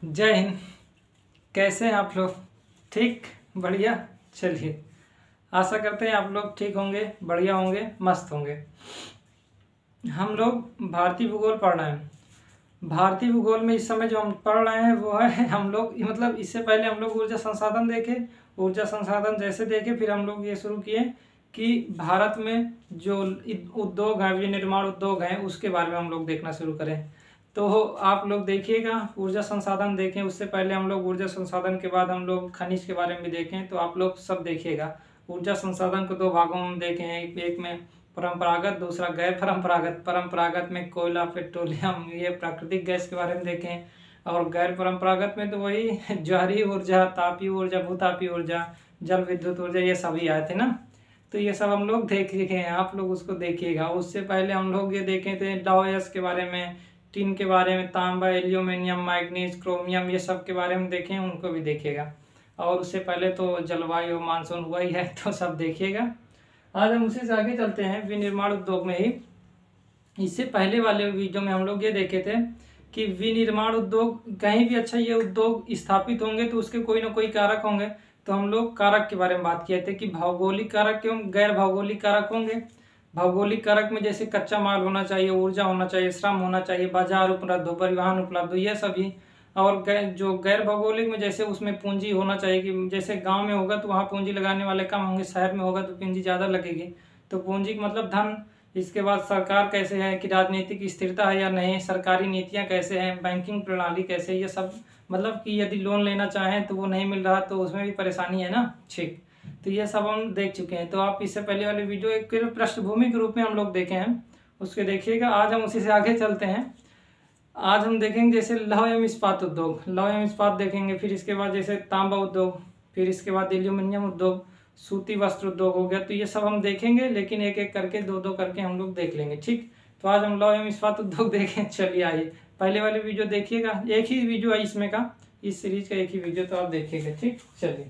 जय हिंद। कैसे हैं आप लोग? ठीक, बढ़िया। चलिए, आशा करते हैं आप लोग ठीक होंगे, बढ़िया होंगे, मस्त होंगे। हम लोग भारतीय भूगोल पढ़ रहे हैं। भारतीय भूगोल में इस समय जो हम पढ़ रहे हैं वो है, हम लोग मतलब इससे पहले हम लोग ऊर्जा संसाधन देखे। ऊर्जा संसाधन जैसे देखे फिर हम लोग ये शुरू किए कि भारत में जो उद्योग है, विनिर्माण उद्योग हैं, उसके बारे में हम लोग देखना शुरू करें। तो आप लोग देखिएगा, ऊर्जा संसाधन देखें। उससे पहले हम लोग ऊर्जा संसाधन के बाद हम लोग खनिज के बारे में भी देखें। तो आप लोग सब देखिएगा। ऊर्जा संसाधन को दो भागों में देखें, एक में परंपरागत, दूसरा गैर परंपरागत। परंपरागत में कोयला, पेट्रोलियम, ये प्राकृतिक गैस के बारे में देखें। और गैर परंपरागत में तो वही ज्वारीय ऊर्जा, तापीय ऊर्जा, भूतापीय ऊर्जा, जल विद्युत ऊर्जा, ये सभी आए थे ना। तो ये सब हम लोग देखे हैं, आप लोग उसको देखिएगा। उससे पहले हम लोग ये देखे थे लौहयस्क के बारे में, टिन के बारे में, तांबा, एल्यूमिनियम, मैग्नीज, क्रोमियम, ये सब के बारे में देखें, उनको भी देखिएगा। और उससे पहले तो जलवायु, मानसून हुआ ही है, तो सब देखिएगा। आज हम उसी से आगे चलते हैं, विनिर्माण उद्योग में ही। इससे पहले वाले वीडियो में हम लोग ये देखे थे कि विनिर्माण उद्योग कहीं भी, अच्छा ये उद्योग स्थापित होंगे तो उसके कोई ना कोई कारक होंगे। तो हम लोग कारक के बारे में बात किए थे कि भौगोलिक कारक क्यों, गैर भौगोलिक कारक होंगे। भौगोलिक कारक में जैसे कच्चा माल होना चाहिए, ऊर्जा होना चाहिए, श्रम होना चाहिए, बाजार उपलब्ध हो, परिवहन उपलब्ध हो, ये सभी। और जो गैर भौगोलिक में जैसे उसमें पूंजी होना चाहिए कि जैसे गांव में होगा तो वहाँ पूंजी लगाने वाले कम होंगे, शहर में होगा तो पूंजी ज़्यादा लगेगी। तो पूंजी का मतलब धन। इसके बाद सरकार कैसे है, कि राजनीतिक स्थिरता है या नहीं, सरकारी नीतियाँ कैसे हैं, बैंकिंग प्रणाली कैसे, ये सब। मतलब कि यदि लोन लेना चाहें तो वो नहीं मिल रहा तो उसमें भी परेशानी है ना। ठीक, तो ये सब हम देख चुके हैं। तो आप इससे पहले वाले वीडियो एक पृष्ठभूमि के रूप में हम लोग देखे हैं, उसके देखिएगा। आज हम उसी से आगे चलते हैं। आज हम देखेंगे जैसे लौह एवं इस्पात उद्योग, लौह एवं इस्पात देखेंगे। फिर इसके बाद जैसे तांबा उद्योग, फिर इसके बाद एल्यूमिनियम उद्योग, सूती वस्त्र उद्योग हो गया। तो ये सब हम देखेंगे, लेकिन एक एक करके, दो दो करके हम लोग देख लेंगे। ठीक, तो आज हम लौह एवं इस्पात उद्योग देखें। चलिए आइए, पहले वाले वीडियो देखिएगा। एक ही वीडियो है इसमें का, इस सीरीज का एक ही वीडियो, तो आप देखिएगा। ठीक, चलिए।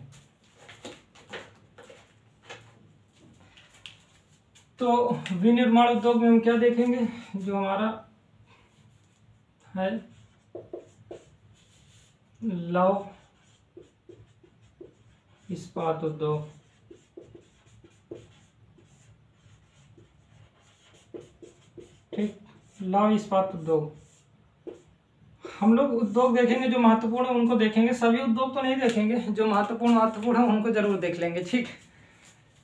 तो विनिर्माण उद्योग में हम क्या देखेंगे, जो हमारा है लौह इस्पात उद्योग। ठीक, लौह इस्पात उद्योग हम लोग उद्योग देखेंगे जो महत्वपूर्ण है उनको देखेंगे। सभी उद्योग तो नहीं देखेंगे, जो महत्वपूर्ण है उनको जरूर देख लेंगे। ठीक,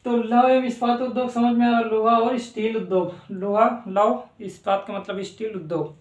तो लौह एवं इस्पात उद्योग समझ में आ रहा। लोहा और स्टील उद्योग, लोहा, लौह, इस्पात का मतलब स्टील उद्योग।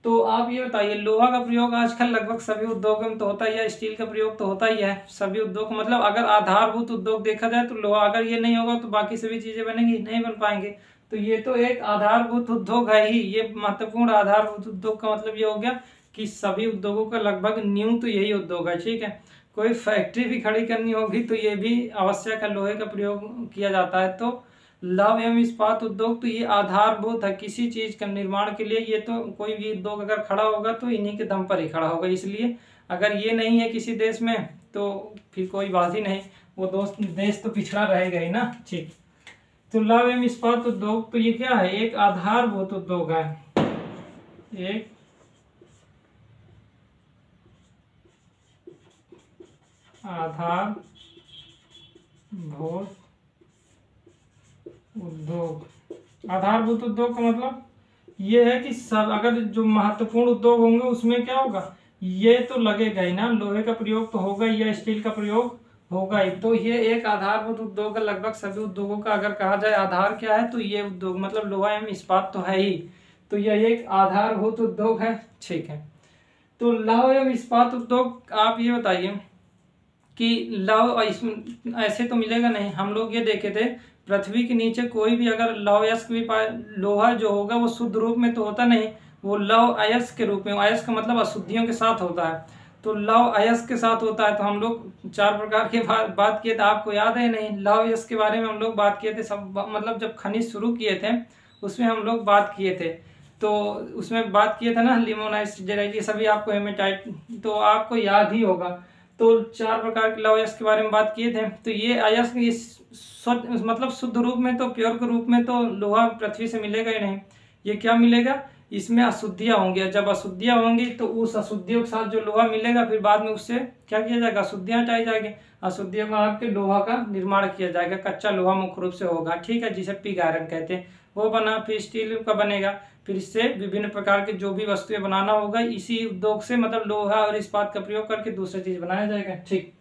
तो आप ये बताइए, लोहा का प्रयोग आजकल लगभग सभी उद्योगों में तो होता ही है, स्टील का प्रयोग तो होता ही है सभी उद्योग। मतलब अगर आधारभूत उद्योग देखा जाए तो लोहा, अगर ये नहीं होगा तो बाकी सभी चीजें बनेंगी नहीं, बन पाएंगे। तो ये तो एक आधारभूत उद्योग है ही, ये महत्वपूर्ण आधारभूत उद्योग का मतलब ये हो गया कि सभी उद्योगों का लगभग न्यू तो यही उद्योग है। ठीक है, कोई फैक्ट्री भी खड़ी करनी होगी तो ये भी आवश्यक है, लोहे का प्रयोग किया जाता है। तो लौह एवं इस्पात उद्योग तो ये आधारभूत है किसी चीज के निर्माण के लिए। ये तो कोई भी उद्योग अगर खड़ा होगा तो इन्हीं के दम पर ही खड़ा होगा। इसलिए अगर ये नहीं है किसी देश में तो फिर कोई बात ही नहीं, वो देश तो पिछड़ा रहेगा ही ना। ठीक, तो लौह एवं इस्पात उद्योग तो ये क्या है, एक आधारभूत उद्योग है, एक आधारभूत उद्योग। आधारभूत उद्योग का मतलब ये है कि सब, अगर जो महत्वपूर्ण उद्योग होंगे उसमें क्या होगा, ये तो लगेगा ही ना, लोहे का प्रयोग तो होगा ही या स्टील का प्रयोग होगा ही। तो ये एक आधारभूत उद्योग है। लगभग सभी उद्योगों का अगर कहा जाए आधार क्या है तो ये उद्योग, मतलब लोहा एवं इस्पात तो है ही, तो यह एक आधारभूत उद्योग है। ठीक है, तो लौह एवं इस्पात उद्योग आप ये बताइए कि लौह ऐसे तो मिलेगा नहीं। हम लोग ये देखे थे पृथ्वी के नीचे कोई भी अगर लौह अयस्क भी पाए, लोहा जो होगा वो शुद्ध रूप में तो होता नहीं, वो लौह अयस्क के रूप में, अयस्क का मतलब अशुद्धियों के साथ होता है, तो लौह अयस्क के साथ होता है। तो हम लोग 4 प्रकार के बात किए थे, आपको याद है नहीं? लौह अयस्क के बारे में हम लोग बात किए थे सब, मतलब जब खनिज शुरू किए थे उसमें हम लोग बात किए थे। तो उसमें बात किए थे ना, लिमोनाइट, जेराइट, ये सभी आपको हेमेटाइट तो आपको याद ही होगा। तो 4 प्रकार के लौह अयस्क के बारे में बात किए थे। तो ये अयस्क मतलब शुद्ध रूप में तो, प्योर के रूप में तो लोहा पृथ्वी से मिलेगा ही नहीं। ये क्या मिलेगा, इसमें अशुद्धियाँ होंगी। जब अशुद्धियाँ होंगी तो उस अशुद्धियों के साथ जो लोहा मिलेगा फिर बाद में उससे क्या किया जाएगा, अशुद्धियाँ हटाई जाएगी। अशुद्धियों को आपके लोहा का निर्माण किया जाएगा, कच्चा लोहा मुख्य रूप से होगा, ठीक है, जिसे पिग आयरन कहते हैं, वो बना। फिर स्टील का बनेगा, फिर इससे विभिन्न प्रकार के जो भी वस्तुएं बनाना होगा इसी उद्योग से, मतलब लोहा और इस्पात का प्रयोग करके दूसरी चीज बनाया जाएगा, ठीक।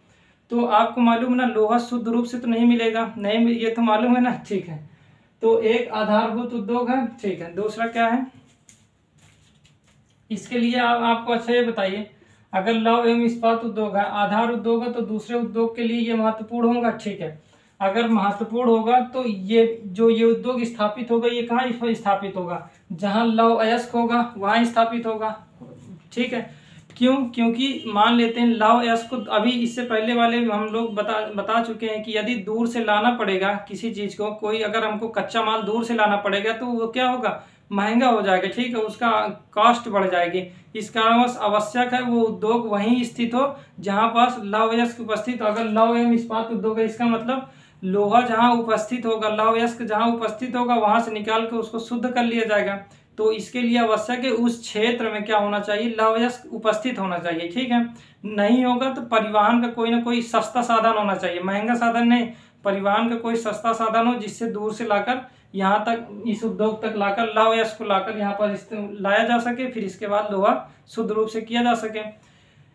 तो आपको मालूम है ना, लोहा शुद्ध रूप से तो नहीं मिलेगा, नहीं, ये तो मालूम है ना, ठीक है। तो एक आधारभूत उद्योग है, ठीक है। दूसरा क्या है, इसके लिए आपको अच्छा ये बताइए, अगर लौह एवं इस्पात उद्योग है, आधार उद्योग है, तो दूसरे उद्योग के लिए ये महत्वपूर्ण होगा, ठीक है। अगर महत्वपूर्ण होगा तो ये जो ये उद्योग स्थापित होगा, ये कहाँ स्थापित होगा, जहाँ लौह अयस्क होगा वहाँ स्थापित होगा, ठीक है। क्यों, क्योंकि मान लेते हैं लौह अयस्क को, अभी इससे पहले वाले हम लोग बता चुके हैं कि यदि दूर से लाना पड़ेगा किसी चीज को, कोई अगर हमको कच्चा माल दूर से लाना पड़ेगा तो वो क्या होगा, महंगा हो जाएगा, ठीक है, उसका कॉस्ट बढ़ जाएगी। इस कारणवश आवश्यक है वो उद्योग वहीं स्थित हो जहां पास लौह अयस्क उपस्थित हो। अगर लौह एवं इस्पात उद्योग है, इसका मतलब लोहा जहां उपस्थित होगा, लौह अयस्क जहां उपस्थित होगा वहां से निकाल के उसको शुद्ध कर लिया जाएगा। तो इसके लिए आवश्यक है उस क्षेत्र में क्या होना चाहिए, लौह अयस्क उपस्थित होना चाहिए, ठीक है। नहीं होगा तो परिवहन का कोई ना कोई सस्ता साधन होना चाहिए, महंगा साधन नहीं, परिवहन का कोई सस्ता साधन हो जिससे दूर से लाकर यहाँ तक, इस उद्योग तक लाकर, लौह अयस्क को लाकर यहाँ पर लाया जा सके, फिर इसके बाद लोहा शुद्ध रूप से किया जा सके।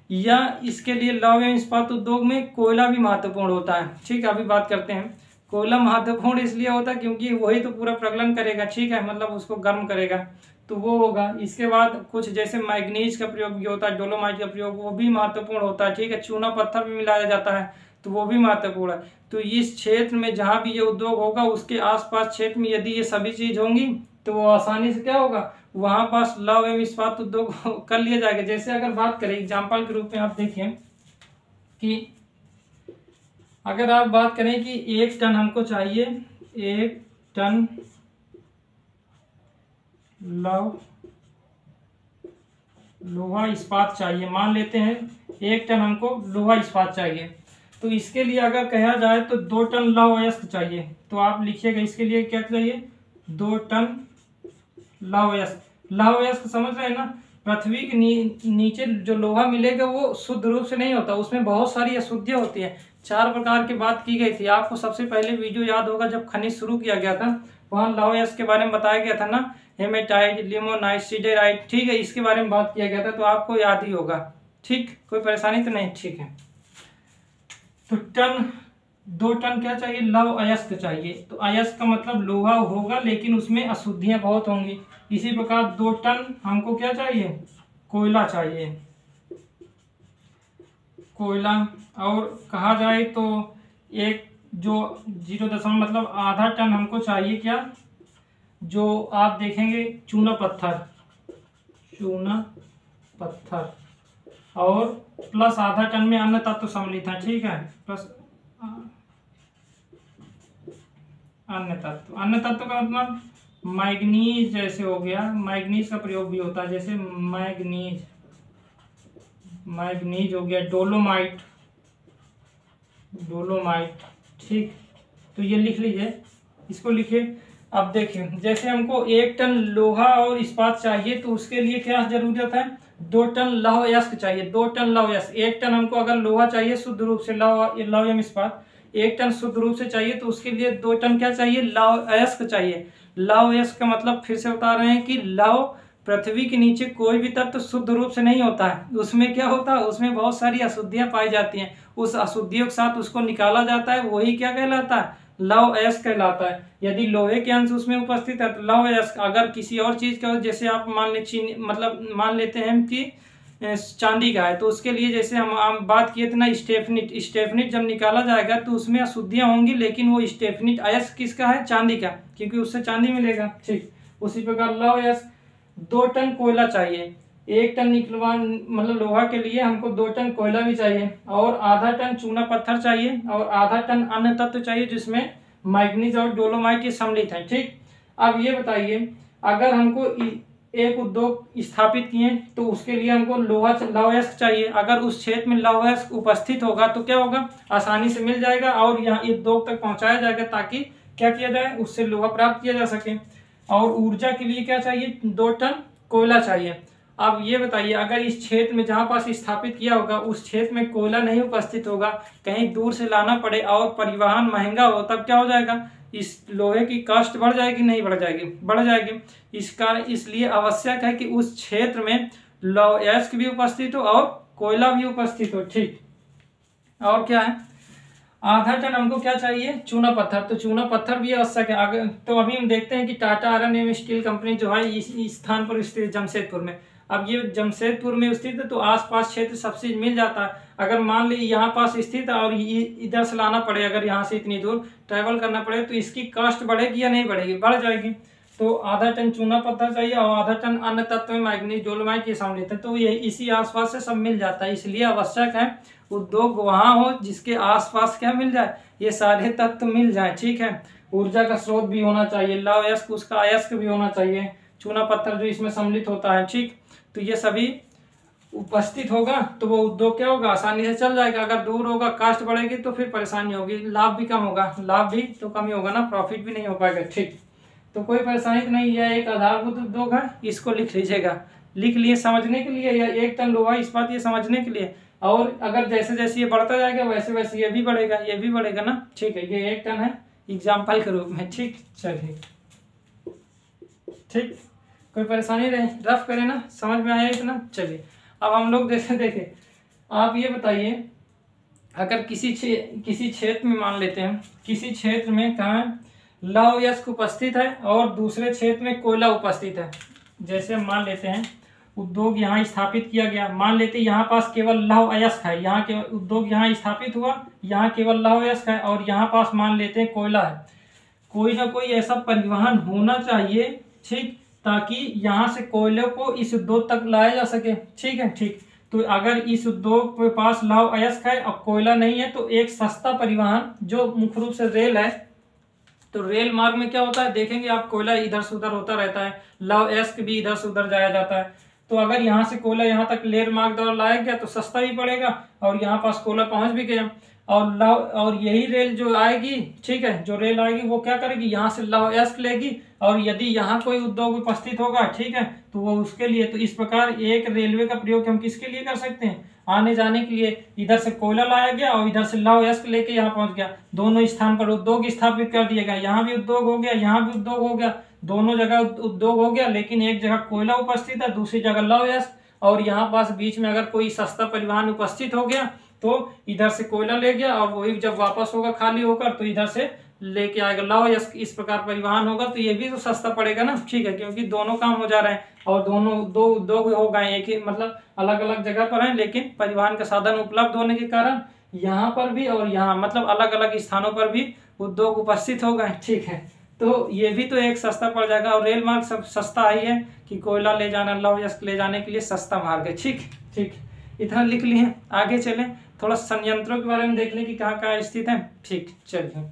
या इसके लिए लौह एवं इस्पात उद्योग में कोयला भी महत्वपूर्ण होता है, ठीक है। अभी बात करते हैं, कोयला महत्वपूर्ण इसलिए होता है क्योंकि वही तो पूरा प्रज्वलन करेगा, ठीक है, मतलब उसको गर्म करेगा, तो वो होगा। इसके बाद कुछ जैसे मैग्नीज का प्रयोग भी होता है, डोलोमाइट का प्रयोग, वो भी महत्वपूर्ण होता है, ठीक है। चूना पत्थर भी मिलाया जाता है तो वो भी महत्वपूर्ण है। तो इस क्षेत्र में जहाँ भी ये उद्योग होगा उसके आसपास क्षेत्र में यदि ये सभी चीज होंगी तो वो आसानी से क्या होगा, वहां पास लौह एवं इस्पात उद्योग कर लिया जाएगा। जैसे अगर बात करें एग्जाम्पल के रूप में, आप देखिए कि अगर आप बात करें कि 1 टन हमको चाहिए, 1 टन लोहा इस्पात चाहिए, मान लेते हैं 1 टन हमको लोहा इस्पात चाहिए, तो इसके लिए अगर कहा जाए तो 2 टन लौह अयस्क चाहिए। तो आप लिखिएगा इसके लिए क्या चाहिए, 2 टन लौह अयस्क। लौह अयस्क समझ रहे हैं ना, पृथ्वी के नीचे जो लोहा मिलेगा वो शुद्ध रूप से नहीं होता, उसमें बहुत सारी अशुद्धियां होती हैं। 4 प्रकार की बात की गई थी, आपको सबसे पहले वीडियो याद होगा जब खनिज शुरू किया गया था, वहाँ लौह अयस्क के बारे में बताया गया था ना, हेमेटाइट, लिमोनाइट, सिडेराइट, ठीक है, इसके बारे में बात किया गया था, तो आपको याद ही होगा, ठीक, कोई परेशानी तो नहीं, ठीक है। तो 2 टन क्या चाहिए, लौह अयस्क चाहिए। तो अयस्क का मतलब लोहा होगा लेकिन उसमें अशुद्धियां बहुत होंगी। इसी प्रकार 2 टन हमको क्या चाहिए, कोयला चाहिए, कोयला। और कहा जाए तो एक जो 0 मतलब आधा टन हमको चाहिए क्या, जो आप देखेंगे चूना पत्थर, और प्लस आधा टन में अन्य तत्व सम्मिलित है, ठीक है, प्लस अन्य तत्व का मतलब मैग्नीज जैसे हो गया, मैग्नीज का प्रयोग भी होता है, जैसे मैग्नीज हो गया, डोलोमाइट, ठीक। तो ये लिख लीजिए, इसको लिखिए। अब देखिए जैसे हमको 1 टन लोहा और इस्पात चाहिए तो उसके लिए क्या जरूरत है, 2 टन लौह अयस्क चाहिए, 2 टन लौह अयस्क। 1 टन हमको अगर लोहा चाहिए शुद्ध रूप से, लौह एवं इस्पात 1 टन शुद्ध रूप से चाहिए, तो उसके लिए 2 टन क्या चाहिए, लौह अयस्क चाहिए। लौह अयस्क का मतलब फिर से बता रहे हैं कि लौह, पृथ्वी के नीचे कोई भी तत्व शुद्ध रूप से नहीं होता है, उसमें क्या होता है, उसमें बहुत सारी अशुद्धियां पाई जाती हैं, उस अशुद्धियों के साथ उसको निकाला जाता है, वही क्या कहलाता है, लौह अयस्क कहलाता है। यदि लोहे के अंश उसमें उपस्थित है तो लौह अयस्क। अगर किसी और चीज का, जैसे आप मान लेते हैं कि चांदी का है, तो उसके लिए जैसे हम बात किए थे ना, स्टेफनिट जब निकाला जाएगा तो उसमें अशुद्धियां होंगी, लेकिन वो स्टेफनिट अयस्क किसका है, चांदी का, क्योंकि उससे चांदी मिलेगा, ठीक। उसी प्रकार लौह अयस्क। 2 टन कोयला चाहिए, 1 टन मतलब लोहा के लिए हमको 2 टन कोयला भी चाहिए, और आधा टन चूना पत्थर चाहिए, और आधा टन अन्य तत्व चाहिए जिसमें मैग्नीज और डोलोमाइट ये सम्मिलित है, ठीक। अब ये बताइए, अगर हमको एक उद्योग स्थापित किए तो उसके लिए हमको लौह अयस्क चाहिए। अगर उस क्षेत्र में लौह अयस्क उपस्थित होगा तो क्या होगा, आसानी से मिल जाएगा और यहाँ उद्योग तक पहुंचाया जाएगा, ताकि क्या किया जाए, उससे लोहा प्राप्त किया जा सके। और ऊर्जा के लिए क्या चाहिए, 2 टन कोयला चाहिए। अब ये बताइए, अगर इस क्षेत्र में जहाँ पास स्थापित किया होगा उस क्षेत्र में कोयला नहीं उपस्थित होगा, कहीं दूर से लाना पड़े और परिवहन महंगा हो, तब क्या हो जाएगा, इस लोहे की कॉस्ट बढ़ जाएगी, नहीं बढ़ जाएगी, बढ़ जाएगी। इस कारण इसलिए आवश्यक है कि उस क्षेत्र में लौह अयस्क भी उपस्थित हो और कोयला भी उपस्थित हो। ठीक, और क्या है, आधा टन हमको क्या चाहिए, चूना पत्थर। तो चूना पत्थर भी आवश्यक है। अगर तो अभी हम देखते हैं कि टाटा आयरन एवं स्टील कंपनी जो है इस स्थान पर स्थित है, जमशेदपुर में। अब ये जमशेदपुर में स्थित है तो आसपास क्षेत्र सब चीज मिल जाता है। अगर मान ली यहाँ पास स्थित है और इधर से लाना पड़े, अगर यहाँ से इतनी दूर ट्रैवल करना पड़े तो इसकी कॉस्ट बढ़ेगी या नहीं बढ़ेगी, बढ़ जाएगी। तो आधा टन चूना पत्थर चाहिए और आधा टन अन्य तत्व में मैग्नीज, डोलोमाइट ये सम्मिलित है। तो ये इसी आसपास से सब मिल जाता है, इसलिए आवश्यक है उद्योग वहां हो जिसके आसपास क्या मिल जाए, ये सारे तत्व मिल जाए। ठीक है, ऊर्जा का स्रोत भी होना चाहिए, लौह अयस्क उसका अयस्क भी होना चाहिए, चूना पत्थर जो इसमें सम्मिलित होता है। ठीक, तो ये सभी उपस्थित होगा तो वो उद्योग क्या होगा, आसानी से चल जाएगा। अगर दूर होगा, कास्ट बढ़ेगी तो फिर परेशानी होगी, लाभ भी कम होगा, लाभ भी तो कम ही होगा ना, प्रॉफिट भी नहीं हो पाएगा। ठीक, तो कोई परेशानी तो नहीं है, एक आधारभूत उद्योग है, इसको लिख लीजिएगा, लिख लिए समझने के लिए, या 1 टन लोहा इस्पात ये समझने के लिए। और अगर जैसे जैसे ये बढ़ता जाएगा वैसे वैसे ये भी बढ़ेगा, ये भी बढ़ेगा ना। ठीक है, ये 1 टन है एग्जाम्पल के रूप में। ठीक, चलिए, ठीक, कोई परेशानी नहीं, रफ करें ना, समझ में आया इतना। चलिए, अब हम लोग जैसे देखें, आप ये बताइए, अगर किसी क्षेत्र में मान लेते हैं, किसी क्षेत्र में कहाँ लौह अयस्क उपस्थित है और दूसरे क्षेत्र में कोयला उपस्थित है। जैसे मान लेते हैं उद्योग यहाँ स्थापित किया गया, मान लेते हैं यहाँ पास केवल लौह अयस्क है, यहाँ के उद्योग यहाँ स्थापित हुआ, यहाँ केवल लौह अयस्क है, और यहाँ पास मान लेते हैं कोयला है। कोई ना कोई ऐसा परिवहन होना चाहिए, ठीक, ताकि यहाँ से कोयले को इस उद्योग तक लाया जा सके। ठीक है, ठीक, तो अगर इस उद्योग के पास लौह अयस्क है और कोयला नहीं है तो एक सस्ता परिवहन जो मुख्य रूप से रेल है, तो रेल मार्ग में क्या होता है, देखेंगे आप, कोयला इधर से उधर होता रहता है, लौह अयस्क भी इधर से उधर जाया जाता है। तो अगर यहाँ से कोयला यहाँ तक रेल मार्ग द्वारा लाया गया तो सस्ता भी पड़ेगा और यहाँ पास कोयला पहुंच भी गया। और यही रेल जो आएगी, ठीक है, जो रेल आएगी वो क्या करेगी, यहाँ से लौह अयस्क लेगी, और यदि यहाँ कोई उद्योग उपस्थित होगा, ठीक है, तो वो उसके लिए। तो इस प्रकार एक रेलवे का प्रयोग हम किसके लिए कर सकते हैं, आने जाने के लिए। इधर से कोयला लाया गया और इधर से लौह अयस्क लेके यहाँ पहुंच गया, दोनों स्थान पर उद्योग स्थापित कर दिया गया। यहाँ भी उद्योग हो गया, यहाँ भी उद्योग हो गया, दोनों जगह उद्योग हो गया, लेकिन एक जगह कोयला उपस्थित है, दूसरी जगह लौह अयस्क। और यहाँ पास बीच में अगर कोई सस्ता परिवहन उपस्थित हो गया तो इधर से कोयला ले गया और वही जब वापस होगा खाली होकर तो इधर से लेके आएगा लौह अयस्क। इस प्रकार परिवहन होगा तो ये भी तो सस्ता पड़ेगा ना। ठीक है, क्योंकि दोनों काम हो जा रहे हैं और दोनों दो उद्योग हो गए, एक ही मतलब अलग अलग जगह पर हैं, लेकिन परिवहन का साधन उपलब्ध होने के कारण यहाँ पर भी और यहाँ मतलब अलग अलग स्थानों पर भी उद्योग उपस्थित हो गए। ठीक है, तो ये भी तो एक सस्ता पड़ जाएगा। और रेल मार्ग सब सस्ता ही है कि कोयला ले जाना, लौह अयस्क ले जाने के लिए सस्ता मार्ग है। ठीक, ठीक, इतना लिख लिए, आगे चलें, थोड़ा संयंत्रों के बारे में देख लें कि कहाँ कहाँ स्थित है। ठीक, चलिए,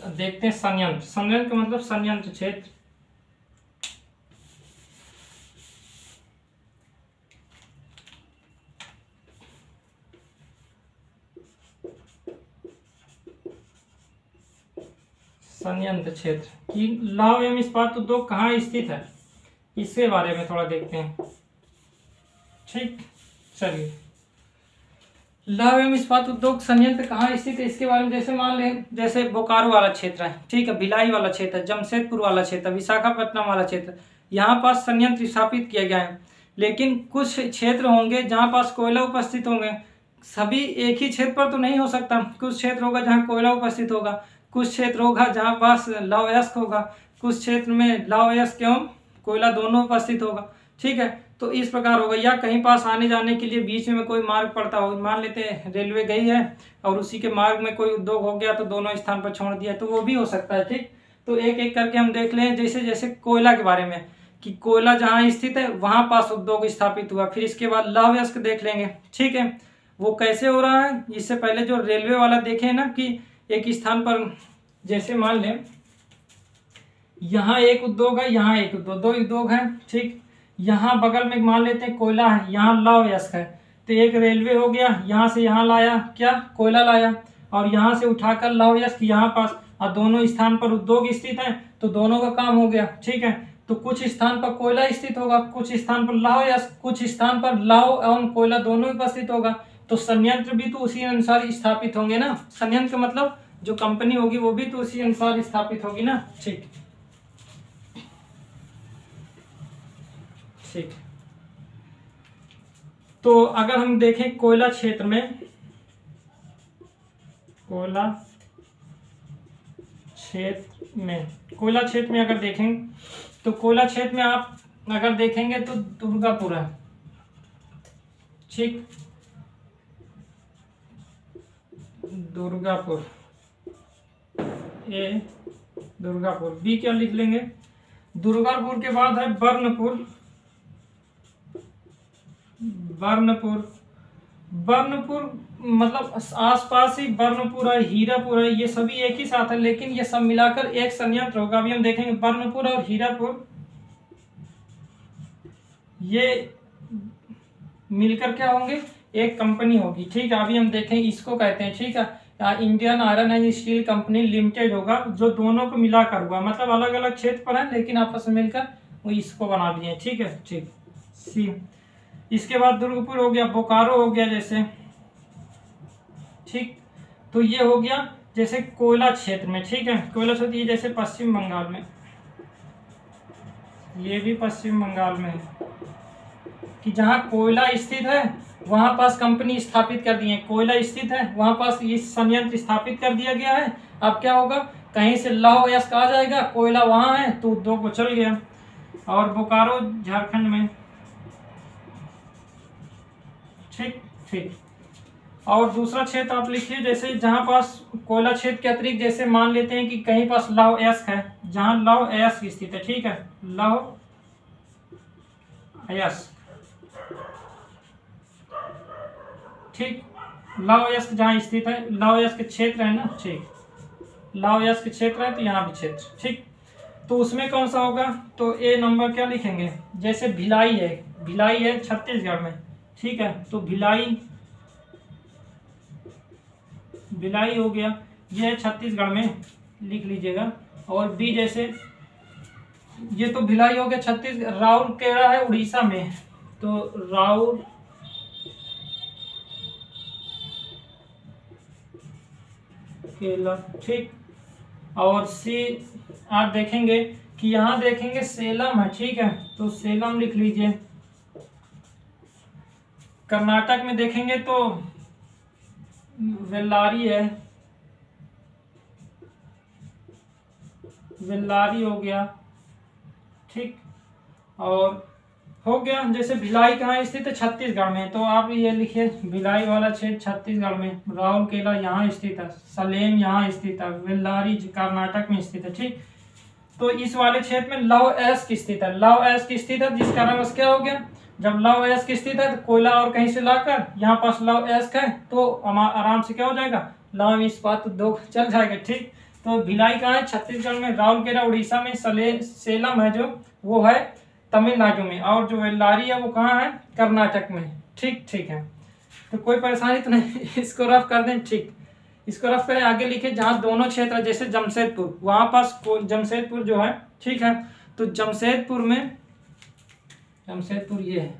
देखते हैं संयंत्र। संयंत्र का मतलब संयंत्र क्षेत्र। संयंत्र क्षेत्र कि लौह एवं इस्पात उद्योग कहाँ स्थित है, इसके बारे में थोड़ा देखते हैं। ठीक, चलिए, लौह एवं इस्पात उद्योग संयंत्र कहाँ स्थित है इसके बारे में जैसे मान लें, जैसे बोकारो वाला क्षेत्र है, ठीक है, भिलाई वाला क्षेत्र है, जमशेदपुर वाला क्षेत्र, विशाखापट्टनम वाला क्षेत्र, यहाँ पास संयंत्र स्थापित किया गया है। लेकिन कुछ क्षेत्र होंगे जहाँ पास कोयला उपस्थित होंगे, सभी एक ही क्षेत्र पर तो नहीं हो सकता। कुछ क्षेत्र होगा जहाँ कोयला उपस्थित होगा, कुछ क्षेत्र होगा जहाँ पास लौह अयस्क होगा, कुछ क्षेत्र में लौह अयस्क एवं कोयला दोनों उपस्थित होगा। ठीक है, तो इस प्रकार होगा। या कहीं पास आने जाने के लिए बीच में कोई मार्ग पड़ता हो, मान लेते हैं रेलवे गई है और उसी के मार्ग में कोई उद्योग हो गया तो दोनों स्थान पर छोड़ दिया, तो वो भी हो सकता है। ठीक, तो एक एक करके हम देख लें। जैसे जैसे कोयला के बारे में, कि कोयला जहाँ स्थित है वहां पास उद्योग स्थापित हुआ। फिर इसके बाद लौह अयस्क देख लेंगे, ठीक है। वो कैसे हो रहा है, इससे पहले जो रेलवे वाला देखे ना कि एक स्थान पर जैसे मान लें यहाँ एक उद्योग है, यहाँ एक उद्योग, दो उद्योग है, ठीक। यहाँ बगल में मान लेते हैं कोयला है, यहाँ लौह अयस्क है, तो एक रेलवे हो गया, यहाँ से यहाँ लाया क्या, कोयला लाया, और यहाँ से उठाकर लौह अयस्क यहाँ पास, और दोनों स्थान पर उद्योग स्थित है तो दोनों का काम हो गया, ठीक है। तो कुछ स्थान पर कोयला स्थित होगा, कुछ स्थान पर लौह अयस्क, कुछ स्थान पर लौह एवं कोयला दोनों उपस्थित होगा, तो संयंत्र भी तो उसी अनुसार स्थापित होंगे ना। संयंत्र का मतलब जो कंपनी होगी वो भी तो उसी अनुसार स्थापित होगी ना, ठीक ठीक। तो अगर हम देखें कोयला क्षेत्र में, कोयला क्षेत्र में अगर देखें तो कोयला क्षेत्र में आप अगर देखेंगे तो दुर्गापुर है, ठीक। दुर्गापुर, ए दुर्गापुर, बी क्या लिख लेंगे, दुर्गापुर के बाद है बर्नपुर, बर्नपुर मतलब आसपास ही बर्नपुर है, हीरापुर है, ये सभी एक ही साथ है, लेकिन ये सब मिलाकर एक संयंत्र होगा। अभी हम देखेंगे बर्नपुर और हीरापुर ये मिलकर क्या होंगे, एक कंपनी होगी, ठीक है। अभी हम देखें इसको कहते हैं, ठीक है, Indian iron and steel company limited होगा, जो दोनों को मिलाकर हुआ, मतलब अलग अलग क्षेत्र पर है लेकिन आपस में मिलकर वो इसको बना दिए, ठीक है, ठीक। सी, इसके बाद दुर्गापुर हो गया, बोकारो हो गया जैसे, ठीक। तो ये हो गया जैसे कोयला क्षेत्र में, ठीक है। कोयला क्षेत्र ये जैसे पश्चिम बंगाल में, ये भी पश्चिम बंगाल में है कि जहाँ कोयला स्थित है वहां पास कंपनी स्थापित कर दी है, कोयला स्थित है वहां पास ये संयंत्र स्थापित कर दिया गया है। अब क्या होगा, कहीं से लौह अयस्क आ जाएगा, कोयला वहां है तो उद्योग को चल गया। और बोकारो झारखंड में, ठीक ठीक। और दूसरा क्षेत्र आप लिखिए जैसे जहां पास कोयला क्षेत्र के अतिरिक्त जैसे मान लेते हैं कि कहीं पास लौह अयस्क है, जहां लौह अयस्क स्थित है, ठीक है, लौह अयस्क, ठीक। लौह अयस्क जहां स्थित है, लौह अयस्क क्षेत्र है ना, ठीक, लौह अयस्क क्षेत्र है तो यहाँ भी क्षेत्र, ठीक। तो उसमें कौन सा होगा, तो ए नंबर क्या लिखेंगे, जैसे भिलाई है, भिलाई है छत्तीसगढ़ में, ठीक है। तो भिलाई, भिलाई हो गया, ये है छत्तीसगढ़ में, लिख लीजिएगा। और बी जैसे ये तो भिलाई हो गया छत्तीसगढ़, राउरकेला है उड़ीसा में, तो राउरकेला, ठीक। और सी आप देखेंगे कि यहाँ देखेंगे सेलम है, ठीक है, तो सेलम लिख लीजिए। कर्नाटक में देखेंगे तो वेल्लारी है, वेल्लारी हो गया, ठीक। और हो गया जैसे भिलाई कहाँ स्थित है, छत्तीसगढ़ में, तो आप ये लिखिए भिलाई वाला क्षेत्र छत्तीसगढ़ में, राउरकेला यहाँ स्थित है, सलेम यहाँ स्थित है, वेल्लारी कर्नाटक में स्थित है, ठीक। तो इस वाले क्षेत्र में लौह अयस्क स्थित है, लौह अयस्क स्थित है, जिस कारण क्या हो गया, जब लौह अयस्क स्थित है तो कोयला और कहीं से लाकर यहाँ पास लौह अयस्क है तो आराम से क्या हो जाएगा, लौह इस्पात उद्योग चल जाएगा, ठीक। तो भिलाई कहाँ है, छत्तीसगढ़ में, राउरकेला उड़ीसा में, सेलम है जो वो है तमिलनाडु में, और जो वेल्लारी है वो कहाँ है, कर्नाटक में, ठीक ठीक है। तो कोई परेशानी तो नहीं, इसको रफ कर दें, ठीक। इसको रफ करें, आगे लिखे जहाँ दोनों क्षेत्र जैसे जमशेदपुर, वहाँ पास जमशेदपुर जो है, ठीक है। तो जमशेदपुर में, जमशेदपुर ये है,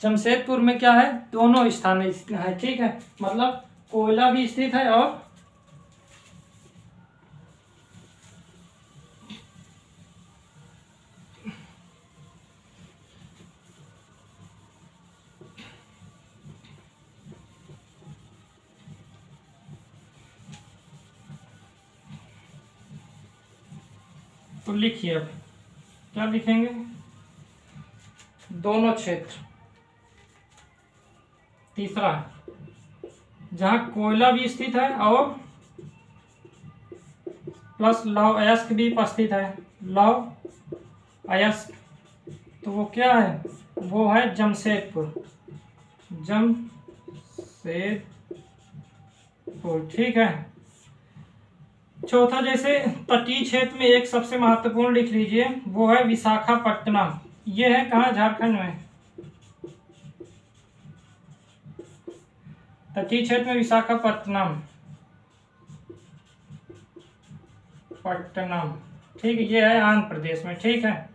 जमशेदपुर में क्या है, दोनों स्थान है, ठीक है, मतलब कोयला भी स्थित है और तो लिखिए अब क्या लिखेंगे, दोनों क्षेत्र। तीसरा जहां कोयला भी स्थित है और प्लस लौह अयस्क भी उपस्थित है, लौह अयस्क, तो वो क्या है, वो है जमशेदपुर, जमशेदपुर, ठीक है। चौथा, जैसे तटीय क्षेत्र में एक सबसे महत्वपूर्ण लिख लीजिए, वो है विशाखापट्टनम। ये है कहाँ, झारखंड में। तटीय क्षेत्र में विशाखापट्टनम, ठीक है, ये है आंध्र प्रदेश में, ठीक है,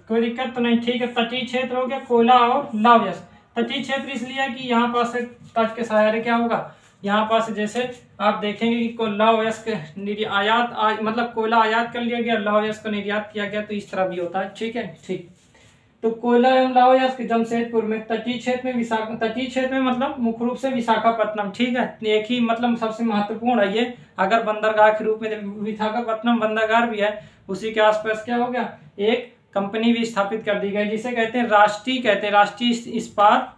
कोई दिक्कत तो नहीं, ठीक है। तटीय क्षेत्र हो गया कोयला और लौह अयस्क। तटीय क्षेत्र इसलिए है कि यहाँ पास से तट के सहारे क्या होगा, यहाँ पास जैसे आप देखेंगे कि लौह अयस्क आयात मतलब कोयला आयात कर लिया गया, लौह अयस्क का निर्यात किया गया, तो इस तरह भी होता है, ठीक है, ठीक। तो कोयला एवं लौह अयस्क जमशेदपुर में, तटीय क्षेत्र में तटीय क्षेत्र में मतलब मुख्य रूप से विशाखापट्टनम, ठीक है, एक ही मतलब सबसे महत्वपूर्ण है ये। अगर बंदरगाह के रूप में विशाखापट्टनम बंदरगाह भी है, उसी के आसपास क्या हो गया, एक कंपनी भी स्थापित कर दी गई, जिसे कहते हैं राष्ट्रीय इस्पात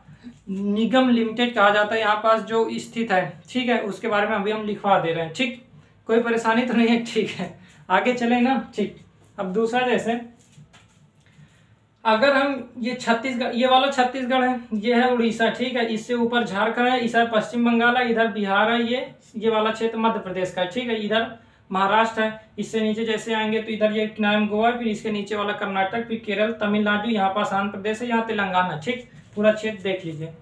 निगम लिमिटेड कहा जाता है, यहाँ पास जो स्थित है, ठीक है। उसके बारे में अभी हम लिखवा दे रहे हैं, ठीक, कोई परेशानी तो नहीं है, ठीक है, आगे चले ना, ठीक। अब दूसरा, जैसे अगर हम ये छत्तीसगढ़, ये वाला छत्तीसगढ़ है, ये है उड़ीसा, ठीक है, इससे ऊपर झारखंड है, इधर पश्चिम बंगाल है, इधर बिहार है, ये वाला क्षेत्र मध्य प्रदेश का है, ठीक है, इधर महाराष्ट्र है, इससे नीचे जैसे आएंगे तो इधर ये किनारे में गोवा, फिर इसके नीचे वाला कर्नाटक, फिर केरल, तमिलनाडु, यहाँ पास आंध्र प्रदेश है, यहाँ तेलंगाना, ठीक, पूरा क्षेत्र देख लीजिए।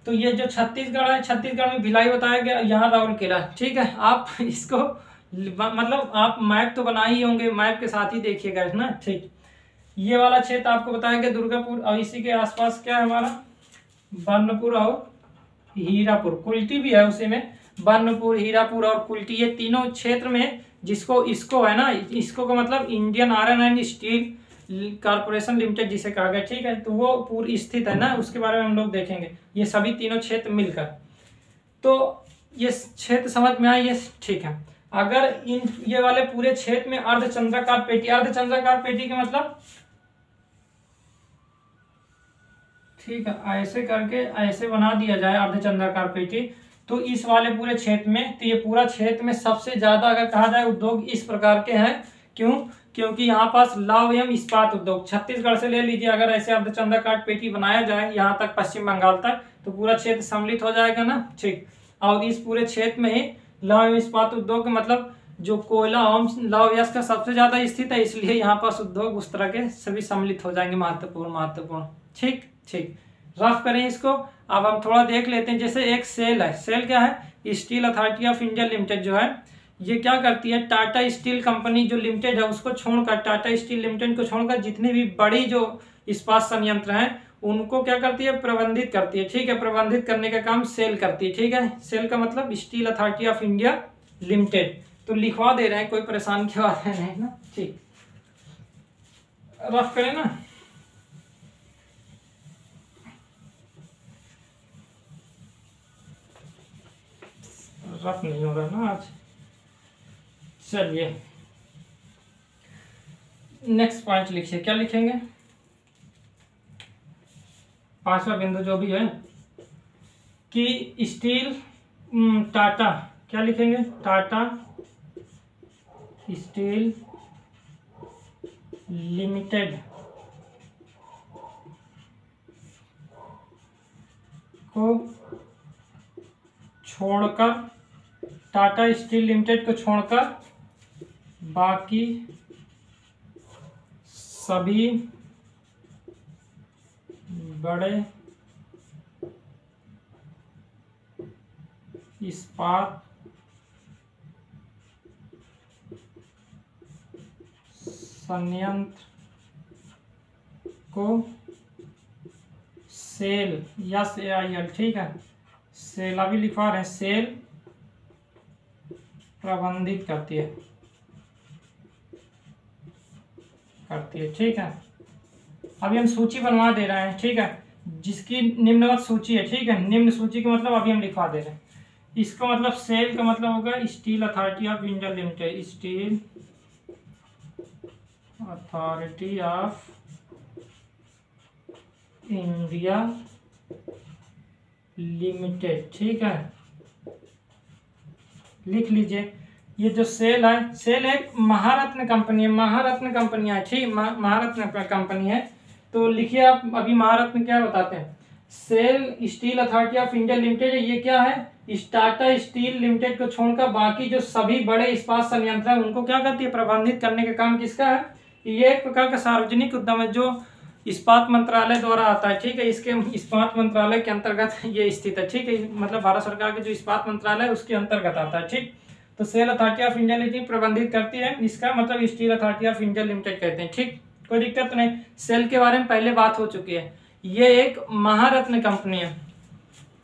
तो ये जो छत्तीसगढ़ है, छत्तीसगढ़ में भिलाई बताया गया, यहाँ राउरकेला, ठीक है। आप इसको मतलब आप मैप तो बना ही होंगे, मैप के साथ ही देखिएगा ना, ठीक। ये वाला क्षेत्र आपको बताया गया दुर्गापुर, और इसी के आसपास क्या है हमारा, बर्नपुर और हीरापुर, कुल्टी भी है उसी में, बर्नपुर, हीरापुर और कुल्टी, ये तीनों क्षेत्र में इसको है ना, इसको का मतलब Indian iron and steel corporation limited जिसे कहा गया, ठीक है, तो वो पूरी स्थित है ना, उसके बारे में हम लोग देखेंगे, ये सभी तीनों क्षेत्र मिलकर। तो ये क्षेत्र समझ में आए, ये ठीक है। अगर ये वाले पूरे क्षेत्र में अर्धचंद्राकार पेटी का मतलब, ठीक है, ऐसे करके ऐसे बना दिया जाए अर्धचंद्राकार पेटी, तो इस वाले पूरे क्षेत्र में, तो ये पूरा क्षेत्र में सबसे ज्यादा अगर कहा जाए उद्योग इस प्रकार के हैं, क्यों, क्योंकि यहाँ पास लौह एवं इस्पात उद्योग, छत्तीसगढ़ से ले लीजिए, अगर ऐसे अर्धचंद्राकार पेटी बनाया जाए यहाँ तक पश्चिम बंगाल तक, तो पूरा क्षेत्र सम्मिलित हो जाएगा ना, ठीक। और इस पूरे क्षेत्र में ही लौह एवं इस्पात उद्योग मतलब जो कोयला एवं लौह अयस्क का सबसे ज्यादा स्थित है, इसलिए यहाँ पास उद्योग उस तरह के सभी सम्मिलित हो जाएंगे, महत्वपूर्ण, ठीक, ठीक। रफ करें इसको, अब हम थोड़ा देख लेते हैं। जैसे एक सेल है, सेल क्या है, steel authority of India limited जो है, ये क्या करती है, टाटा स्टील कंपनी जो लिमिटेड है उसको छोड़कर, टाटा स्टील लिमिटेड को छोड़कर जितनी भी बड़ी जो इस्पात संयंत्र हैं उनको क्या करती है, प्रबंधित करती है, ठीक है, प्रबंधित करने का काम सेल करती है, ठीक है। सेल का मतलब steel authority of India limited, तो लिखवा दे रहे हैं, कोई परेशानी की बात है नहीं ना, ठीक। रफ करें ना, रफ नहीं हो रहा ना आज, चलिए नेक्स्ट पॉइंट लिखिए, क्या लिखेंगे, पांचवा बिंदु जो भी है कि स्टील टाटा, क्या लिखेंगे, टाटा स्टील लिमिटेड को छोड़कर, टाटा स्टील लिमिटेड को छोड़कर बाकी सभी बड़े इस्पात संयंत्र को सेल, SAIL, ठीक है, सेल अभी लिखवा रहे हैं, सेल प्रबंधित करती है, ठीक है। अभी हम सूची बनवा दे रहे हैं, ठीक है, जिसकी निम्नवत सूची है, ठीक है, निम्न सूची का मतलब अभी हम लिखवा दे रहे हैं। इसका मतलब सेल का मतलब होगा steel authority of India limited, steel authority of India limited, ठीक है, लिख लीजिए। ये जो सेल है, सेल एक महारत्न कंपनी है, महारत्न कंपनियां है, ठीक, महारत्न कंपनी है। तो लिखिए आप अभी महारत्न क्या बताते हैं। SAIL steel authority of India limited, ये क्या है, टाटा स्टील लिमिटेड को छोड़कर बाकी जो सभी बड़े इस्पात संयंत्र है उनको क्या करती है, प्रबंधित करने का काम किसका है। ये एक प्रकार का सार्वजनिक उद्यम है जो इस्पात मंत्रालय द्वारा आता है, ठीक है। इसके इस्पात मंत्रालय के अंतर्गत ये स्थित है, ठीक है, मतलब भारत सरकार के जो इस्पात मंत्रालय है उसके अंतर्गत आता है, ठीक। तो SAIL authority of India limited प्रबंधित करती है, इसका मतलब steel authority of India limited कहते हैं, ठीक, कोई दिक्कत नहीं। सेल के बारे में पहले बात हो चुकी है। ये एक महारत्न कंपनी है।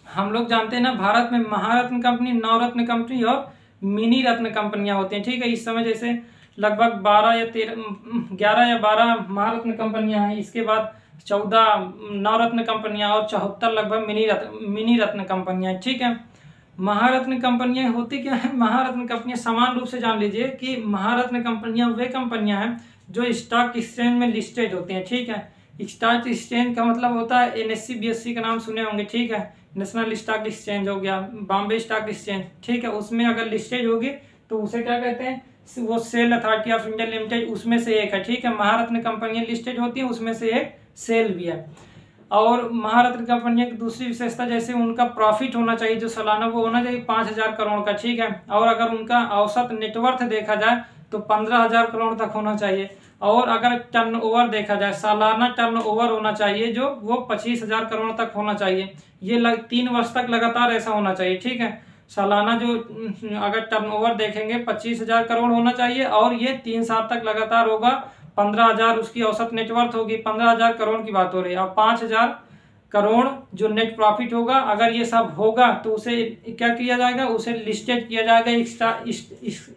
हम लोग जानते हैं ना, भारत में महारत्न कंपनी, नवरत्न कंपनी और मिनी रत्न कंपनियां होती हैं, ठीक है। इस समय जैसे लगभग 11 या 12 महारत्न कंपनियां हैं, इसके बाद 14 नवरत्न कंपनियां और 74 लगभग मिनी रत्न कंपनियां, ठीक है। महारत्न कंपनियां होती क्या है, महारत्न कंपनियां समान रूप से जान लीजिए कि महारत्न कंपनियां वे कंपनियां हैं जो स्टॉक एक्सचेंज में लिस्टेड होती हैं, ठीक है। स्टॉक एक्सचेंज का मतलब होता है एनएससी बीएससी का नाम सुने होंगे, ठीक है। नेशनल स्टॉक एक्सचेंज हो गया, बॉम्बे स्टॉक एक्सचेंज, ठीक है। उसमें अगर लिस्टेड होगी तो उसे क्या कहते हैं, वो SAIL authority of India limited उसमें से एक है, ठीक है। महारत्न कंपनियां लिस्टेड होती हैं, उसमें से एक सेल भी है। और महारत्न कंपनियों की दूसरी विशेषता, जैसे उनका प्रॉफिट होना चाहिए जो सालाना, वो होना चाहिए 5,000 करोड़ का, ठीक है। और अगर उनका औसत नेटवर्थ देखा जाए तो 15,000 करोड़ तक होना चाहिए। और अगर टर्नओवर देखा जाए, सालाना टर्नओवर होना चाहिए जो वो 25,000 करोड़ तक होना चाहिए। ये 3 वर्ष तक लगातार ऐसा होना चाहिए, ठीक है। सालाना जो अगर टर्नओवर देखेंगे 25,000 करोड़ होना चाहिए और ये 3 साल तक लगातार होगा। 15,000 उसकी औसत नेटवर्थ होगी, 15,000 करोड़ की बात हो रही है। और 5,000 करोड़ जो नेट प्रॉफिट होगा, अगर ये सब होगा तो उसे क्या किया जाएगा, उसे लिस्टेड किया जाएगा,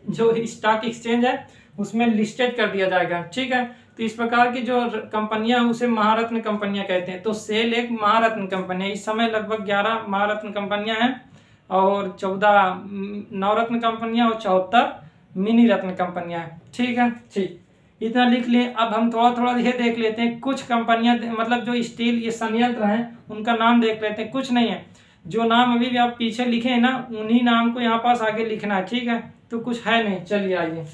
जो स्टॉक एक्सचेंज है उसमें लिस्टेड कर दिया जाएगा, ठीक है। तो इस प्रकार की जो कंपनियां हैं उसे महारत्न कंपनियां कहते हैं। तो सेल एक महारत्न कंपनी है। इस समय लगभग 11 महारत्न कंपनियां हैं और 14 नवरत्न कंपनियां और 74 मिनी रत्न कंपनियां हैं, ठीक है, ठीक। इतना लिख लिए। अब हम थोड़ा थोड़ा ये देख लेते हैं, कुछ कंपनियां मतलब जो स्टील ये संयंत्र हैं उनका नाम देख लेते हैं। कुछ नहीं है, जो नाम अभी भी आप पीछे लिखे हैं ना उन्हीं नाम को यहाँ पास आगे लिखना है, ठीक है। तो कुछ है नहीं, चलिए आइए।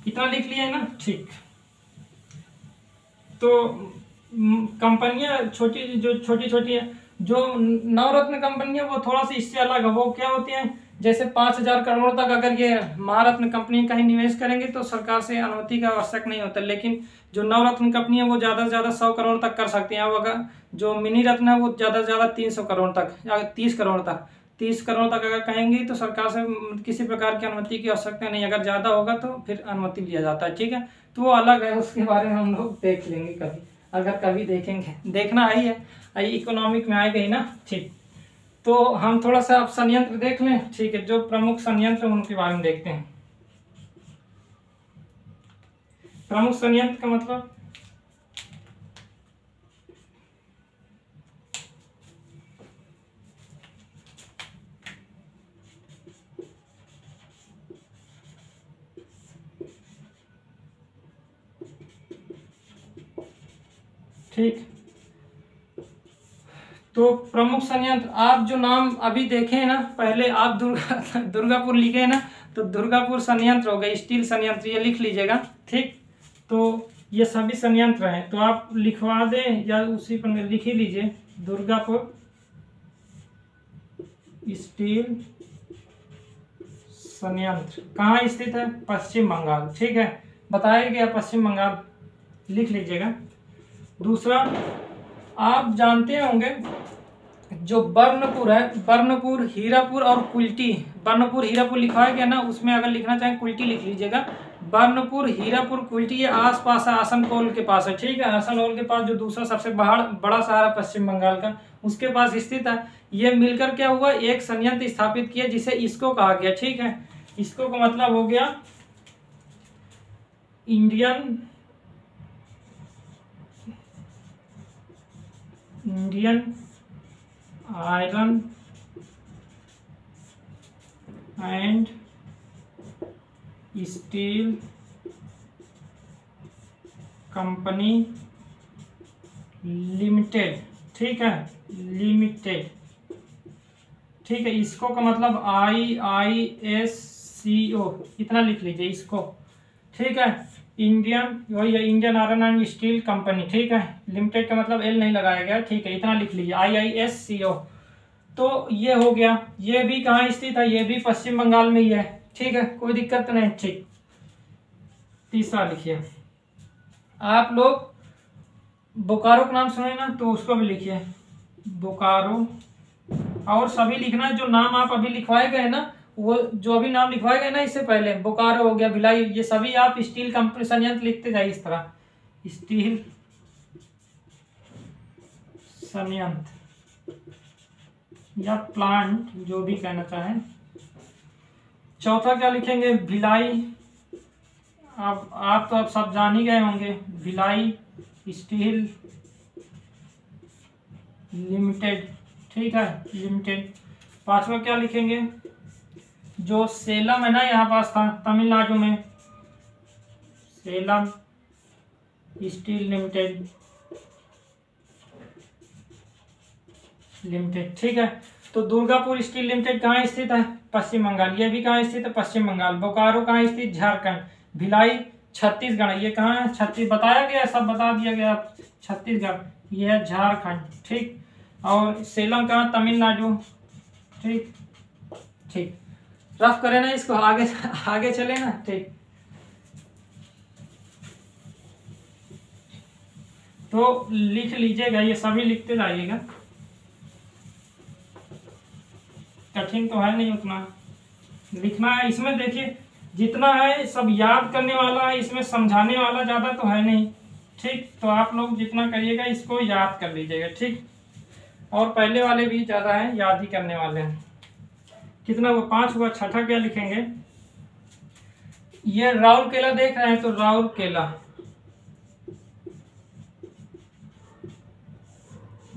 इतना लिख लिया है ना, ठीक। तो कंपनियां छोटी छोटी है। जो नवरत्न कंपनी है वो थोड़ा सा इससे अलग है। वो क्या होती है, जैसे 5,000 करोड़ तक अगर ये महारत्न कंपनी कहीं निवेश करेंगे तो सरकार से अनुमति का आवश्यक नहीं होता। लेकिन जो नवरत्न कंपनी है वो ज़्यादा से ज़्यादा 100 करोड़ तक कर सकती हैं। अब अगर जो मिनी रत्न है वो ज़्यादा से ज़्यादा 300 करोड़ तक या 30 करोड़ तक, 30 करोड़ तक अगर कहेंगी तो सरकार से किसी प्रकार की अनुमति की आवश्यकता नहीं। अगर ज़्यादा होगा तो फिर अनुमति लिया जाता है, ठीक है। तो वो अलग है, उसके बारे में हम लोग देख लेंगे कभी, अगर कभी देखेंगे। देखना ही है, इकोनॉमिक में आएगा ही ना, ठीक। तो हम थोड़ा सा अब संयंत्र देख लें, ठीक है। जो प्रमुख संयंत्र उनके बारे में देखते हैं। प्रमुख संयंत्र का मतलब ठीक। तो प्रमुख संयंत्र आप जो नाम अभी देखे हैं ना, पहले आप दुर्गापुर लिखे हैं ना, तो दुर्गापुर संयंत्र हो गए, स्टील संयंत्र, ये लिख लीजिएगा, ठीक। तो ये सभी संयंत्र हैं, तो आप लिखवा दें या उसी पर लिख ही लीजिए, दुर्गापुर स्टील संयंत्र कहाँ स्थित है, पश्चिम बंगाल, ठीक है, बताया गया पश्चिम बंगाल, लिख लीजिएगा। दूसरा आप जानते होंगे जो बर्नपुर है, बर्नपुर, हीरापुर और कुल्टी, बर्नपुर हीरापुर लिखा है क्या ना, उसमें अगर लिखना चाहें कुल्टी लिख लीजिएगा। बर्नपुर हीरापुर कुल्टी ये आसपास है, आसनसोल के पास है, ठीक है। आसनसोल के पास जो दूसरा सबसे बड़ा शहर है पश्चिम बंगाल का, उसके पास स्थित है। ये मिलकर क्या हुआ, एक संयंत्र स्थापित किया जिसे इसको कहा गया, ठीक है। इसको का मतलब हो गया Indian iron and steel company limited, ठीक है, लिमिटेड, ठीक है। इसको का मतलब IISCO इतना लिख लीजिए इसको, ठीक है। इंडियन, वही है, Indian iron and steel company, ठीक है। लिमिटेड का मतलब एल नहीं लगाया गया, ठीक है, इतना लिख लीजिए IISCO। तो ये हो गया। ये भी कहाँ स्थित है, ये भी पश्चिम बंगाल में ही है, ठीक है, कोई दिक्कत नहीं, ठीक। तीसरा लिखिए, आप लोग बोकारो का नाम सुने ना, तो उसको भी लिखिए बोकारो। और सभी लिखना जो नाम आप अभी लिखवाए गए ना, वो जो अभी नाम लिखवाए गए ना इससे पहले, बोकारो हो गया, भिलाई, ये सभी आप स्टील कंपनी संयंत्र लिखते जाइए इस तरह, स्टील संयंत्र या प्लांट, जो भी कहना चाहें। चौथा क्या लिखेंगे, भिलाई। अब आप तो अब सब जान ही गए होंगे, भिलाई स्टील लिमिटेड, ठीक है, लिमिटेड। पांचवा क्या लिखेंगे, जो सेलम है ना यहाँ पास था तमिलनाडु में, सेलम स्टील लिमिटेड, ठीक है। तो दुर्गापुर स्टील लिमिटेड कहाँ स्थित है, पश्चिम बंगाल। ये भी कहाँ स्थित है, पश्चिम बंगाल। बोकारो कहाँ स्थित, झारखंड। भिलाई छत्तीसगढ़, ये कहाँ है, छत्तीस, बताया गया, सब बता दिया गया, छत्तीसगढ़, ये है झारखंड, ठीक। और सेलम कहाँ, तमिलनाडु, ठीक, ठीक। रफ करें ना इसको, आगे आगे चले ना, ठीक। तो लिख लीजिएगा, ये सभी लिखते जाइएगा, कठिन तो है नहीं उतना, लिखना है। इसमें देखिए जितना है सब याद करने वाला है, इसमें समझाने वाला ज़्यादा तो है नहीं, ठीक। तो आप लोग जितना करिएगा इसको याद कर लीजिएगा, ठीक। और पहले वाले भी ज़्यादा हैं, याद ही करने वाले हैं। कितना हुआ, 5 हुआ। छठा क्या लिखेंगे, ये राउरकेला देख रहे हैं, तो राउरकेला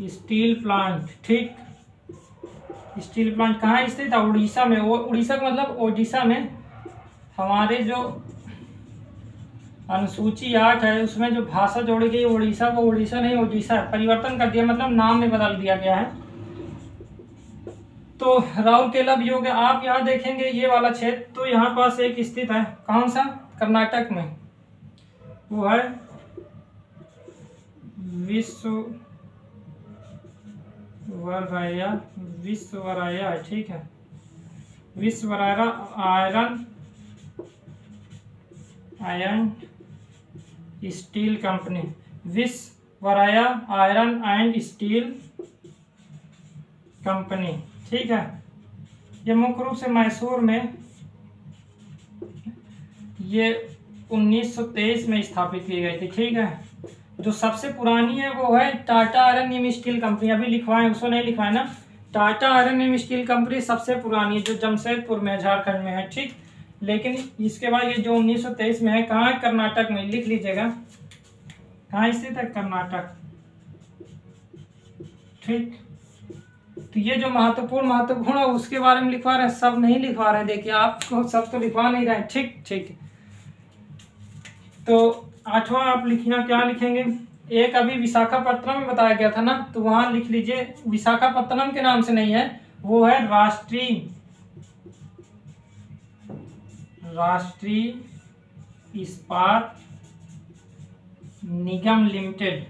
स्टील प्लांट, ठीक। स्टील प्लांट कहाँ स्थित है, उड़ीसा में। वो उड़ीसा का मतलब ओडिशा में। हमारे जो अनुसूची 8 है उसमें जो भाषा जोड़ी गई उड़ीसा को उड़ीसा नहीं ओडिशा परिवर्तन कर दिया, मतलब नाम में बदल दिया गया है। तो राउरकेला भी हो गया। आप यहाँ देखेंगे ये वाला क्षेत्र, तो यहाँ पास एक स्थित है, कौन सा, कर्नाटक में, वो है विश्ववराया, ठीक है, Visvesvaraya iron steel company, Visvesvaraya iron and steel company, ठीक है। ये मुख्य रूप से मैसूर में, ये 1923 में स्थापित की गई थी, ठीक है। जो सबसे पुरानी है वो है Tata iron and steel company, अभी लिखवाएं, उसको नहीं लिखवाए ना। Tata iron and steel company सबसे पुरानी है, जो जमशेदपुर में, झारखंड में है, ठीक। लेकिन इसके बाद ये जो 1923 में है, कहाँ है, कर्नाटक में, लिख लीजिएगा कहाँ स्थित है, कर्नाटक, ठीक। तो ये जो महत्वपूर्ण है उसके बारे में लिखवा रहे हैं, सब नहीं लिखवा रहे हैं, देखिए आपको सब तो लिखवा नहीं रहे, ठीक, ठीक। तो आठवां आप लिखना, क्या लिखेंगे, एक अभी विशाखापट्टनम में बताया गया था ना, तो वहां लिख लीजिए, विशाखापट्टनम के नाम से नहीं है, वो है राष्ट्रीय इस्पात निगम लिमिटेड,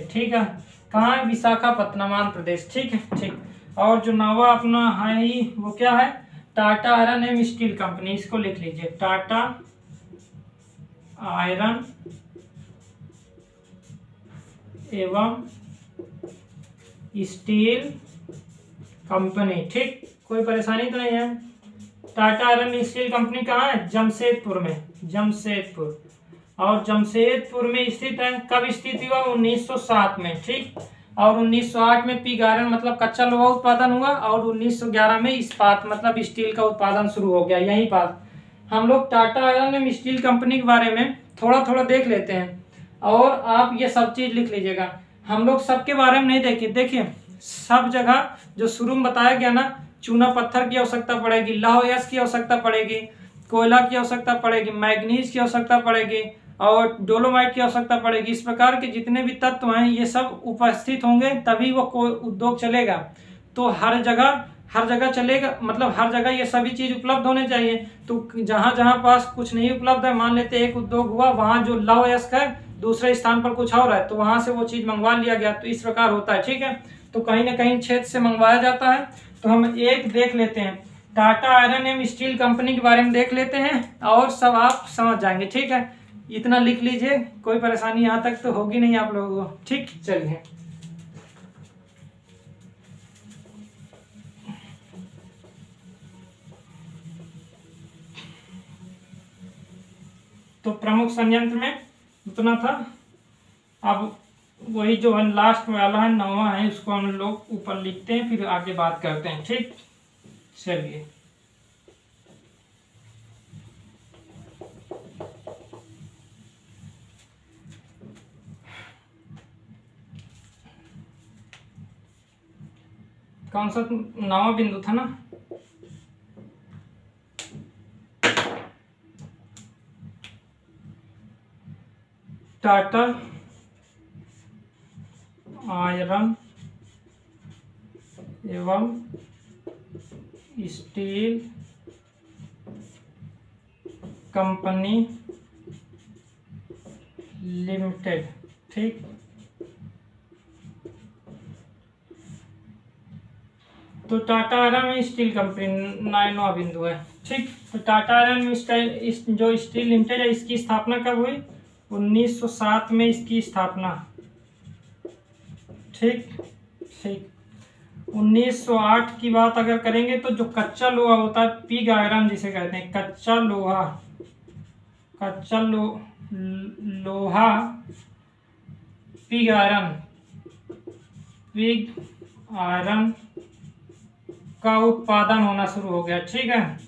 ठीक है। कहाँ है, विशाखापट्टनम, आंध्र प्रदेश, ठीक है, ठीक। और जो नवा अपना है ही वो क्या है, Tata iron and steel company, इसको लिख लीजिए, टाटा आयरन एवं स्टील कंपनी, ठीक। कोई परेशानी तो नहीं है। टाटा आयरन स्टील कंपनी कहाँ है, जमशेदपुर में, जमशेदपुर। और जमशेदपुर में स्थित है, कब स्थित हुआ, 1907 में, ठीक। और 1908 में पिग आयरन मतलब कच्चा लोहा उत्पादन हुआ, और 1911 में इस्पात मतलब स्टील का उत्पादन शुरू हो गया। यही बात हम लोग Tata iron and steel company के बारे में थोड़ा थोड़ा देख लेते हैं, और आप ये सब चीज़ लिख लीजिएगा। हम लोग सबके बारे में नहीं देखिए सब जगह जो शुरू में बताया गया ना, चूना पत्थर की आवश्यकता पड़ेगी, लौह यश की आवश्यकता पड़ेगी, कोयला की आवश्यकता पड़ेगी, मैग्नीज की आवश्यकता पड़ेगी, और डोलोमाइट की आवश्यकता पड़ेगी। इस प्रकार के जितने भी तत्व हैं ये सब उपस्थित होंगे तभी वो कोई उद्योग चलेगा। तो हर जगह चलेगा, मतलब हर जगह ये सभी चीज उपलब्ध होने चाहिए। तो जहां जहां पास कुछ नहीं उपलब्ध है, मान लेते एक उद्योग हुआ, वहां जो लौह अयस्क है दूसरे स्थान पर कुछ और है, तो वहां से वो चीज मंगवा लिया गया। तो इस प्रकार होता है, ठीक है। तो कहीं ना कहीं क्षेत्र से मंगवाया जाता है। तो हम एक देख लेते हैं, Tata iron and steel company के बारे में देख लेते हैं और सब आप समझ जाएंगे, ठीक है। इतना लिख लीजिए, कोई परेशानी यहाँ तक तो होगी नहीं आप लोगों को, ठीक। चलिए, तो प्रमुख संयंत्र में उतना था। अब वही जो है लास्ट वाला है 9वां है, उसको हम लोग ऊपर लिखते हैं, फिर आगे बात करते हैं, ठीक। चलिए, कौन सा 9वां बिंदु था ना? टाटा आयरन एवं स्टील कंपनी लिमिटेड, ठीक। तो टाटा आयरन स्टील कंपनी 9वां बिंदु है, ठीक। तो टाटा आयरन जो स्टील लिमिटेड है, इसकी स्थापना कब हुई? 1907 में इसकी स्थापना, ठीक ठीक। 1908 की बात अगर करेंगे तो जो कच्चा लोहा होता है, पिग आयरन जिसे कहते हैं, कच्चा लोहा पिग आयरन का उत्पादन होना शुरू हो गया, ठीक है।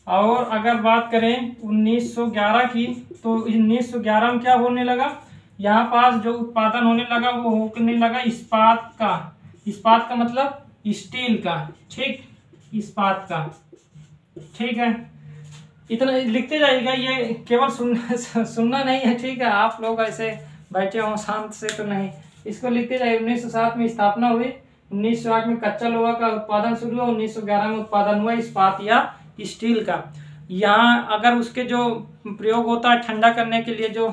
और अगर बात करें 1911 की, तो 1911 में क्या होने लगा, यहाँ पास जो उत्पादन होने लगा वो होने लगा इस्पात का मतलब स्टील का, ठीक, इस्पात का, ठीक है। इतना लिखते जाइएगा, ये केवल सुनना नहीं है, ठीक है। आप लोग ऐसे बैठे हो शांत से तो नहीं, इसको लिखते जाइए। 1907 में स्थापना हुई, 1908 में कच्चा लोहा का उत्पादन शुरू हुआ, 1911 में उत्पादन हुआ इस्पात या स्टील का। यहाँ अगर उसके जो प्रयोग होता है ठंडा करने के लिए, जो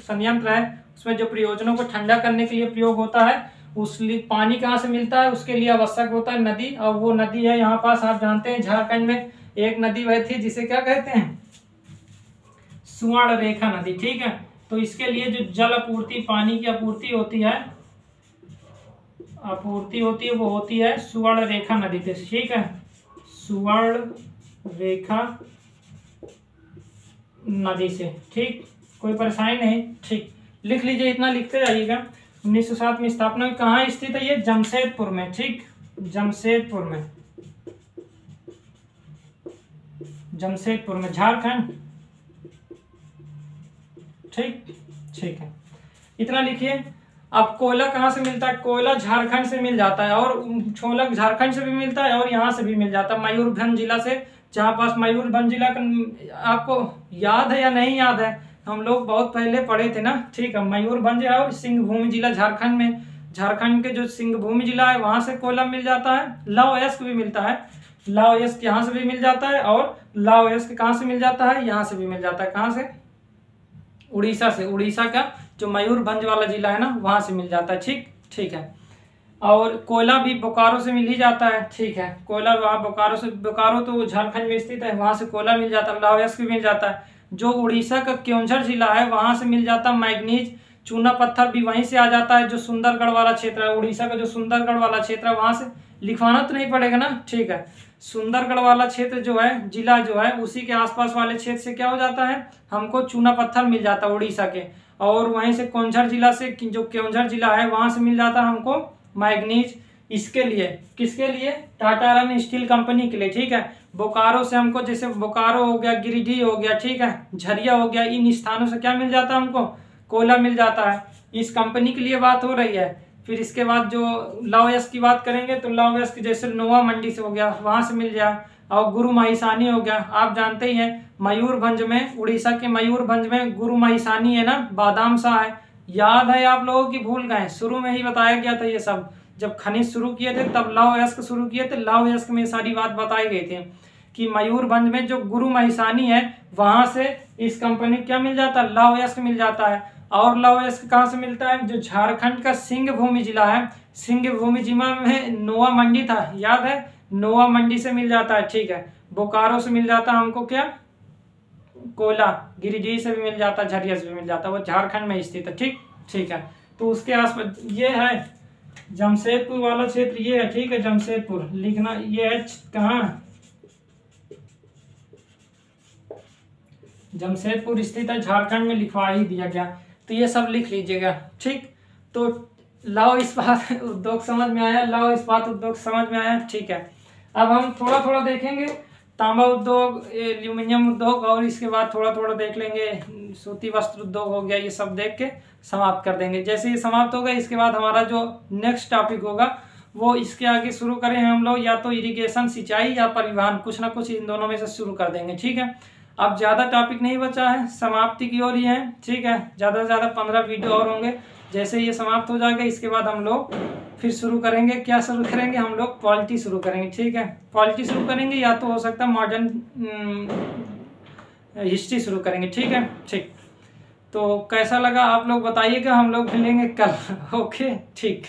संयंत्र है उसमें जो प्रयोजनों को ठंडा करने के लिए प्रयोग होता है, उस पानी कहाँ से मिलता है, उसके लिए आवश्यक होता है नदी। और वो नदी है यहाँ पास, आप जानते हैं झारखंड में एक नदी बहती है जिसे क्या कहते हैं, सुवर्णरेखा नदी, ठीक है। तो इसके लिए जो जल आपूर्ति, पानी की आपूर्ति होती है वो होती है सुवर्णरेखा नदी से, ठीक है। सुवर्णरेखा नदी से, ठीक, कोई परेशानी नहीं, ठीक। लिख लीजिए, इतना लिखते जाइएगा। 1907 में स्थापना, कहाँ स्थित है ये? जमशेदपुर में, ठीक, जमशेदपुर में झारखंड, ठीक ठीक है। इतना लिखिए। अब कोयला कहाँ से मिलता है? कोयला झारखंड से मिल जाता है, और छोलक झारखंड से भी मिलता है और यहाँ से भी मिल जाता है, मयूरभंज जिला से। जहाँ पास मयूरभंज जिला का आपको याद है या नहीं याद है, हम लोग बहुत पहले पढ़े थे ना, ठीक है। मयूरभंज है और सिंहभूमि जिला झारखंड में, झारखंड के जो सिंहभूमि जिला है वहां से कोयला मिल जाता है। लौह अयस्क भी मिलता है, लौह अयस्क यहाँ से भी मिल जाता है, और लौह अयस्क कहाँ से मिल जाता है? यहाँ से भी मिल जाता है। कहाँ से? उड़ीसा से, उड़ीसा का जो मयूरभंज वाला जिला है ना वहां से मिल जाता है, ठीक ठीक है। और कोयला भी बोकारो से मिल ही जाता है, ठीक है। कोयला वहाँ बोकारो से, बोकारो तो झारखंड में स्थित है, वहां से कोयला मिल जाता है, लौह अयस्क भी मिल जाता है। जो उड़ीसा का केओंझर जिला है वहां से मिल जाता है मैग्नीज, चूना पत्थर भी वहीं से आ जाता है। जो सुंदरगढ़ वाला क्षेत्र है, उड़ीसा का जो सुंदरगढ़ वाला क्षेत्र है वहां से, लिखवाना तो नहीं पड़ेगा ना, ठीक है। सुंदरगढ़ वाला क्षेत्र जो है, जिला जो है, उसी के आसपास वाले क्षेत्र से क्या हो जाता है, हमको चूना पत्थर मिल जाता है उड़ीसा के। और वहीं से केओंझर जिला से, जो केओंझर जिला है वहां से मिल जाता है हमको मैग्नीज। इसके लिए, किसके लिए? टाटा आयरन स्टील कंपनी के लिए, ठीक है। बोकारो से हमको, जैसे बोकारो हो गया, गिरिडीह हो गया, ठीक है, झरिया हो गया, इन स्थानों से क्या मिल जाता है हमको? कोयला मिल जाता है। इस कंपनी के लिए बात हो रही है। फिर इसके बाद जो लौह अयस्क की बात करेंगे तो लौह अयस्क जैसे नोवा मंडी से हो गया, वहां से मिल जाए। और गुरु माहिसानी हो गया, आप जानते ही हैं मयूरभंज में, उड़ीसा के मयूरभंज में गुरु महिसानी है ना, बादाम शाह है। याद है आप लोगों की, भूल गए? शुरू में ही बताया गया था ये सब, जब खनिज शुरू किए थे तब लौह अयस्क शुरू किए थे, लौह अयस्क में सारी बात बताई गई थी कि मयूरभंज में जो गुरु महिसानी है वहां से इस कंपनी क्या मिल जाता है, लौह अयस्क मिल जाता है। और लौह अयस्क कहाँ से मिलता है? जो झारखंड का सिंहभूमि जिला है, सिंहभूमि जिला में नोआ मंडी था, याद है? नोआ मंडी से मिल जाता है, ठीक है। बोकारो से मिल जाता है हमको क्या, कोयला। गिरिडीह से भी मिल जाता है, झरिया से भी मिल जाता है, वो झारखंड में स्थित है, ठीक है। तो उसके आसपास ये है जमशेदपुर वाला क्षेत्र, ये है, ठीक है, जमशेदपुर लिखना, ये है कहाँ, जमशेदपुर स्थित है, झारखंड में, लिखवा ही दिया गया। तो ये सब लिख लीजिएगा, ठीक। तो लौह इस्पात उद्योग समझ में आया, लौह इस्पात उद्योग समझ में आया, ठीक है। अब हम थोड़ा थोड़ा देखेंगे तांबा उद्योग, एल्यूमिनियम उद्योग, और इसके बाद थोड़ा थोड़ा देख लेंगे सूती वस्त्र उद्योग हो गया, ये सब देख के समाप्त कर देंगे। जैसे ये समाप्त होगा इसके बाद हमारा जो नेक्स्ट टॉपिक होगा वो इसके आगे शुरू करें हम लोग, या तो इरिगेशन सिंचाई या परिवहन, कुछ ना कुछ इन दोनों में से शुरू कर देंगे, ठीक है। अब ज़्यादा टॉपिक नहीं बचा है, समाप्ति की ओर ही है, ठीक है। ज़्यादा से ज़्यादा 15 वीडियो और होंगे। जैसे ये समाप्त हो जाएगा इसके बाद हम लोग फिर शुरू करेंगे, क्या शुरू करेंगे हम लोग, पॉलिटी शुरू करेंगे, ठीक है। पॉलिटी शुरू करेंगे या तो हो सकता है मॉडर्न हिस्ट्री शुरू करेंगे, ठीक है, ठीक। तो कैसा लगा आप लोग बताइएगा, हम लोग मिलेंगे कल। ओके, ठीक।